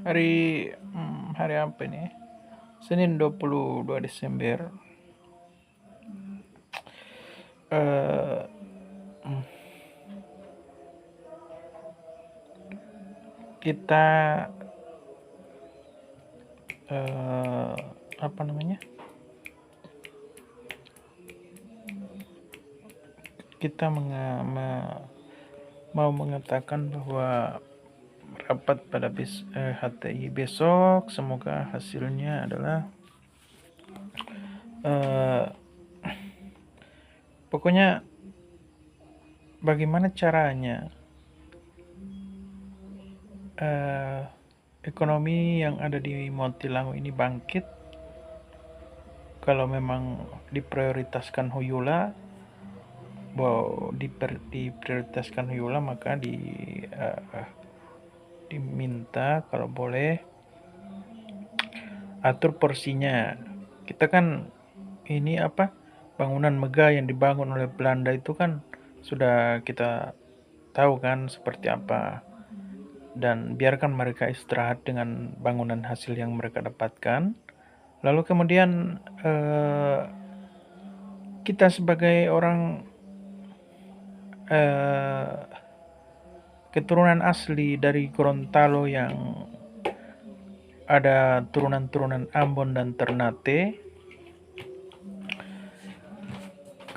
Hari apa ini? Senin 22 Desember. Eh, kita eh, apa namanya? Kita mau mengatakan bahwa rapat pada HTI besok, semoga hasilnya adalah pokoknya bagaimana caranya ekonomi yang ada di Montilango ini bangkit. Kalau memang diprioritaskan Huyula, diprioritaskan Huyula, maka diminta kalau boleh atur porsinya. Kita kan ini bangunan megah yang dibangun oleh Belanda itu kan sudah kita tahu kan seperti apa, dan biarkan mereka istirahat dengan bangunan hasil yang mereka dapatkan. Lalu kemudian kita sebagai orang keturunan asli dari Gorontalo yang ada turunan-turunan Ambon dan Ternate,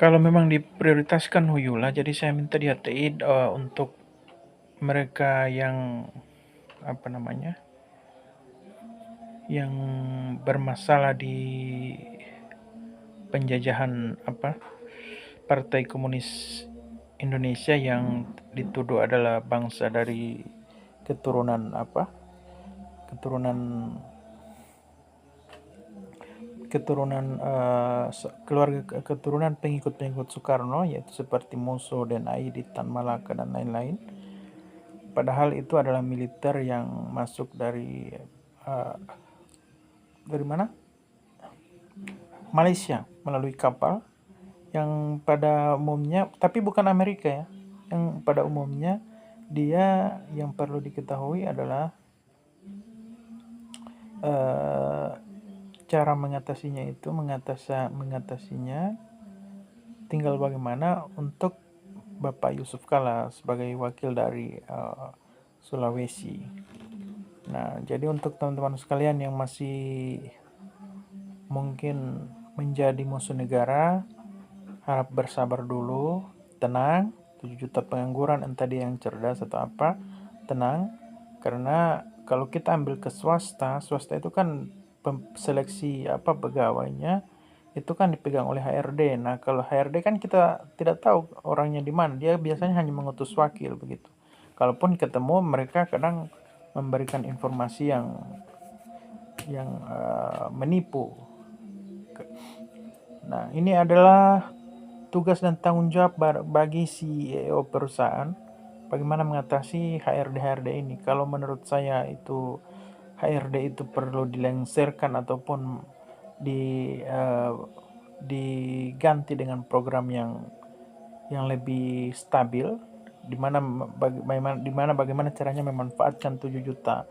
kalau memang diprioritaskan Huyula, jadi saya minta di HTI untuk mereka yang yang bermasalah di penjajahan Partai Komunis Indonesia yang dituduh adalah bangsa dari keturunan keluarga keturunan pengikut Soekarno, yaitu seperti Musso dan Aidi Tan Malaka dan lain-lain. Padahal itu adalah militer yang masuk dari mana? Malaysia melalui kapal yang pada umumnya, tapi bukan Amerika ya. Yang pada umumnya dia yang perlu diketahui adalah cara mengatasinya tinggal bagaimana untuk Bapak Yusuf Kala sebagai wakil dari Sulawesi. Nah, jadi untuk teman-teman sekalian yang masih mungkin menjadi musuh negara, harap bersabar dulu, tenang. 7 juta pengangguran, entah dia yang cerdas atau apa, tenang. Karena kalau kita ambil ke swasta itu kan seleksi pegawainya itu kan dipegang oleh HRD. Nah, kalau HRD kan kita tidak tahu orangnya di mana. Dia biasanya hanya mengutus wakil begitu. Kalaupun ketemu, mereka kadang memberikan informasi yang menipu. Nah, ini adalah tugas dan tanggung jawab bagi CEO perusahaan bagaimana mengatasi HRD ini. Kalau menurut saya itu HRD itu perlu dilengsarkan ataupun diganti dengan program yang lebih stabil, bagaimana caranya memanfaatkan 7 juta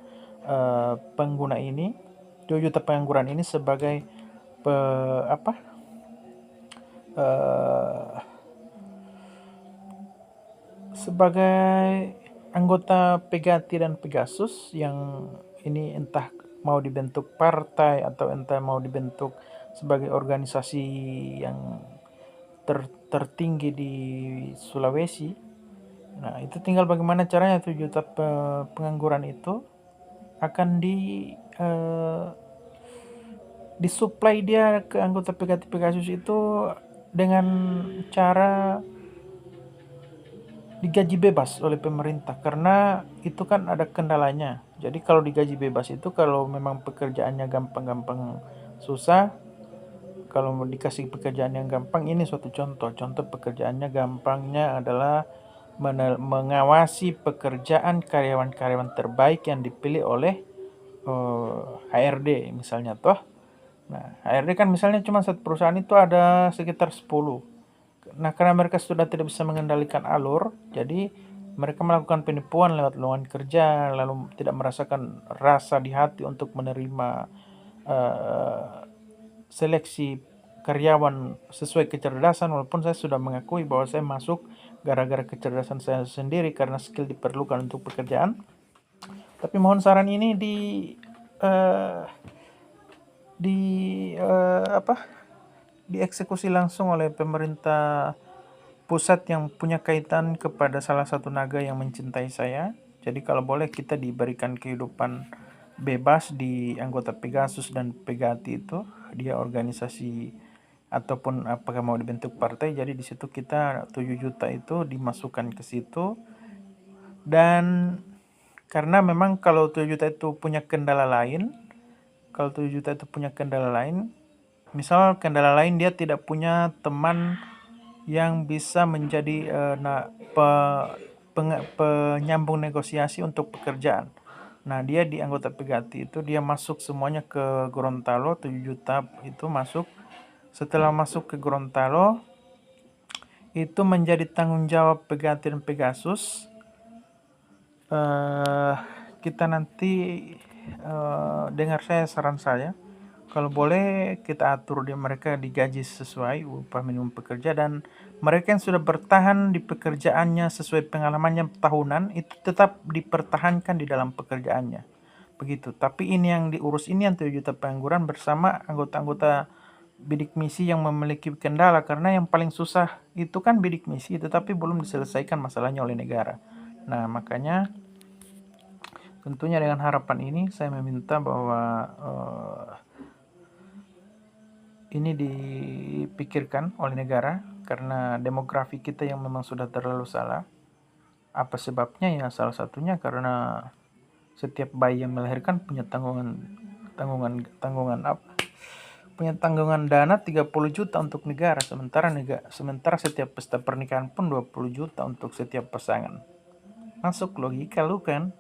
pengguna ini, 2 juta pengangguran ini sebagai sebagai anggota Pegati dan Pegasus yang ini entah mau dibentuk partai atau entah mau dibentuk sebagai organisasi yang tertinggi di Sulawesi. Nah, itu tinggal bagaimana caranya 7 juta pengangguran itu akan disuplai dia ke anggota Pegati Pegasus itu dengan cara digaji bebas oleh pemerintah, karena itu kan ada kendalanya. Jadi kalau digaji bebas itu kalau memang pekerjaannya gampang-gampang susah, kalau mau dikasih pekerjaan yang gampang, ini suatu contoh pekerjaannya gampangnya adalah mengawasi pekerjaan karyawan-karyawan terbaik yang dipilih oleh HRD misalnya toh. Nah, HRD kan misalnya cuma satu perusahaan itu ada sekitar 10. Nah, karena mereka sudah tidak bisa mengendalikan alur, jadi Mereka melakukan penipuan lewat lowongan kerja, lalu tidak merasakan rasa di hati untuk menerima seleksi karyawan sesuai kecerdasan, walaupun saya sudah mengakui bahwa saya masuk gara-gara kecerdasan saya sendiri karena skill diperlukan untuk pekerjaan. Tapi mohon saran ini eh, dieksekusi langsung oleh pemerintah pusat yang punya kaitan kepada salah satu naga yang mencintai saya. Jadi kalau boleh kita diberikan kehidupan bebas di anggota Pegasus dan Pegati itu, dia organisasi ataupun apakah mau dibentuk partai. Jadi di situ kita 7 juta itu dimasukkan ke situ, dan karena memang kalau 7 juta itu punya kendala lain, misal kendala lain dia tidak punya teman yang bisa menjadi penyambung negosiasi untuk pekerjaan. Nah, dia di anggota Pegati itu dia masuk semuanya ke Gorontalo, 7 juta itu masuk. Setelah masuk ke Gorontalo, itu menjadi tanggung jawab Pegati dan Pegasus. Kita nanti dengar saran saya. Kalau boleh kita atur mereka digaji sesuai upah minimum pekerja, dan mereka yang sudah bertahan di pekerjaannya sesuai pengalamannya tahunan itu tetap dipertahankan di dalam pekerjaannya. Begitu. Tapi ini yang diurus ini yang 7 juta pengangguran bersama anggota-anggota bidik misi yang memiliki kendala, karena yang paling susah itu kan bidik misi, tetapi belum diselesaikan masalahnya oleh negara. Nah, makanya tentunya dengan harapan ini saya meminta bahwa ini dipikirkan oleh negara, karena demografi kita yang memang sudah terlalu salah. Apa sebabnya? Ya salah satunya karena setiap bayi yang melahirkan punya tanggungan dana 30 juta untuk negara, sementara setiap pesta pernikahan pun 20 juta untuk setiap pasangan. Masuk logika lu kan?